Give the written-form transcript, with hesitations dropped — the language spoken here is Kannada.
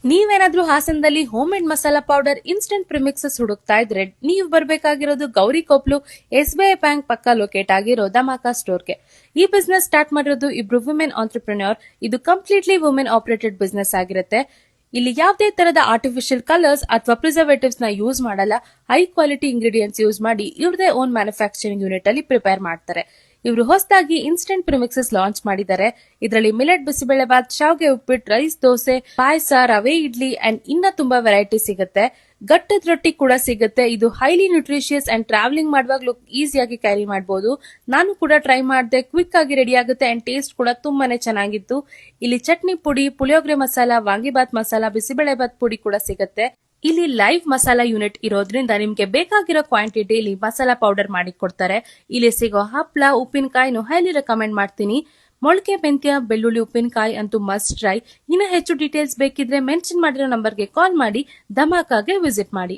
ನೀವೇನಾದ್ರೂ ಹಾಸನದಲ್ಲಿ home made masala powder instant premixes ಹುಡುಕ್ತಾ ಇದ್ರೆ ನೀವು ಬರ್ಬೇಕಾಗಿರೋದು ಗೌರಿ ಕೊಪ್ಲು SBI ಬ್ಯಾಂಕ್ ಪಕ್ಕ ಲೊಕೇಟ್ ಆಗಿರೋ ಧಮಾಕಾ ಸ್ಟೋರ್ಗೆ. ಈ ಬಿಸ್ನೆಸ್ ಸ್ಟಾರ್ಟ್ ಮಾಡಿರೋದು ಇಬ್ರು ವುಮೆನ್ ಆಂಟ್ರಪ್ರಿನರ್. ಇದು ಕಂಪ್ಲೀಟ್ಲಿ ವುಮೆನ್ ಆಪರೇಟೆಡ್ ಬಿಸ್ನೆಸ್ ಆಗಿರುತ್ತೆ. ಇಲ್ಲಿ ಯಾವುದೇ ತರದ ಆರ್ಟಿಫಿಷಿಯಲ್ ಕಲರ್ಸ್ ಅಥವಾ ಪ್ರಿಸರ್ವೇಟಿವ್ಸ್ ನ ಯೂಸ್ ಮಾಡಲ್ಲ. ಹೈ ಕ್ವಾಲಿಟಿ ಇಂಗ್ರೀಡಿಯೆಂಟ್ಸ್ ಯೂಸ್ ಮಾಡಿ ಇವ್ರದೇ ಓನ್ ಮ್ಯಾನುಫ್ಯಾಕ್ಚರಿಂಗ್ ಯೂನಿಟ್ ಅಲ್ಲಿ ಪ್ರಿಪೇರ್ ಮಾಡ್ತಾರೆ. ಇವರು ಹೊಸದಾಗಿ ಇನ್ಸ್ಟೆಂಟ್ ಪ್ರಿಮಿಕ್ಸಸ್ ಲಾಂಚ್ ಮಾಡಿದ್ದಾರೆ. ಇದರಲ್ಲಿ ಮಿಲೆಟ್ ಬಿಸಿಬೇಳೆ ಬಾತ್, ಶಾವ್ಗೆ ಉಪ್ಪಿಟ್ಟು, ರೈಸ್ ದೋಸೆ, ಪಾಯಸ, ರವೆ ಇಡ್ಲಿ ಅಂಡ್ ಇನ್ನ ತುಂಬಾ ವೆರೈಟಿ ಸಿಗುತ್ತೆ. ಗಟ್ಟದ ರೊಟ್ಟಿ ಕೂಡ ಸಿಗುತ್ತೆ. ಇದು ಹೈಲಿ ನ್ಯೂಟ್ರಿಷಿಯಸ್ ಅಂಡ್ ಟ್ರಾವೆಲಿಂಗ್ ಮಾಡುವಾಗ್ಲೂ ಈಸಿಯಾಗಿ ಕ್ಯಾರಿ ಮಾಡಬಹುದು. ನಾನು ಕೂಡ ಟ್ರೈ ಮಾಡಿದೆ. ಕ್ವಿಕ್ ಆಗಿ ರೆಡಿ ಆಗುತ್ತೆ ಅಂಡ್ ಟೇಸ್ಟ್ ಕೂಡ ತುಂಬಾನೇ ಚೆನ್ನಾಗಿತ್ತು. ಇಲ್ಲಿ ಚಟ್ನಿ ಪುಡಿ, ಪುಳಿಯೋಗರೆ ಮಸಾಲಾ, ವಾಂಗಿಬಾತ್ ಮಸಾಲಾ, ಬಿಸಿಬೇಳೆ ಬಾತ್ ಪುಡಿ ಕೂಡ ಸಿಗುತ್ತೆ. ಇಲ್ಲಿ ಲೈವ್ ಮಸಾಲಾ ಯೂನಿಟ್ ಇರೋದ್ರಿಂದ ನಿಮ್ಗೆ ಬೇಕಾಗಿರೋ ಕ್ವಾಂಟಿಟಿ ಇಲ್ಲಿ ಮಸಾಲಾ ಪೌಡರ್ ಮಾಡಿ ಕೊಡ್ತಾರೆ. ಇಲ್ಲಿ ಸಿಗೋ ಹಪ್ಳ, ಉಪ್ಪಿನಕಾಯಿನು ಹೈಲಿ ರೆಕಮೆಂಡ್ ಮಾಡ್ತೀನಿ. ಮೊಳಕೆ ಮೆಂತ್ಯ, ಬೆಳ್ಳುಳ್ಳಿ ಉಪ್ಪಿನಕಾಯಿ ಅಂತೂ ಮಸ್ಟ್ ಟ್ರೈ. ಇನ್ನ ಹೆಚ್ಚು ಡೀಟೇಲ್ಸ್ ಬೇಕಿದ್ರೆ ಮೆನ್ಷನ್ ಮಾಡಿರೋ ನಂಬರ್ಗೆ ಕಾಲ್ ಮಾಡಿ ಧಮಾಕಾಗೆ ವಿಸಿಟ್ ಮಾಡಿ.